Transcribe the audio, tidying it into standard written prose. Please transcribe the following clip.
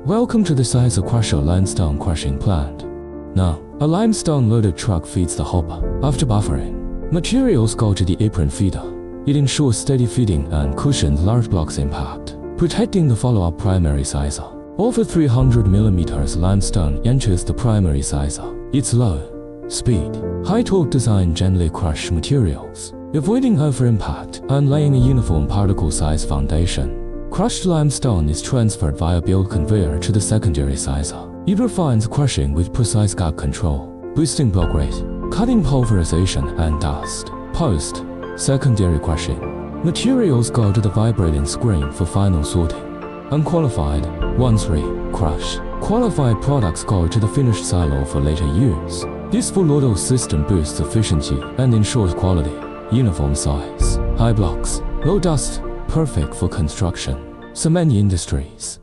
Welcome to the size of crusher limestone crushing plant. Now, a limestone loaded truck feeds the hopper. After buffering, materials go to the apron feeder. It ensures steady feeding and cushions large blocks impact, protecting the follow-up primary sizer. Over 300 mm limestone enters the primary sizer. It's low speed, high torque design gently crush materials, avoiding over-impact and laying a uniform particle size foundation. Crushed limestone is transferred via build conveyor to the secondary sizer. It refines crushing with precise gap control, boosting block rate, cutting pulverization and dust. Post secondary crushing. Materials go to the vibrating screen for final sorting. Unqualified 1-3 crush. Qualified products go to the finished silo for later use. This full auto system boosts efficiency and ensures quality. Uniform size, high blocks, low dust, perfect for construction, cement industries.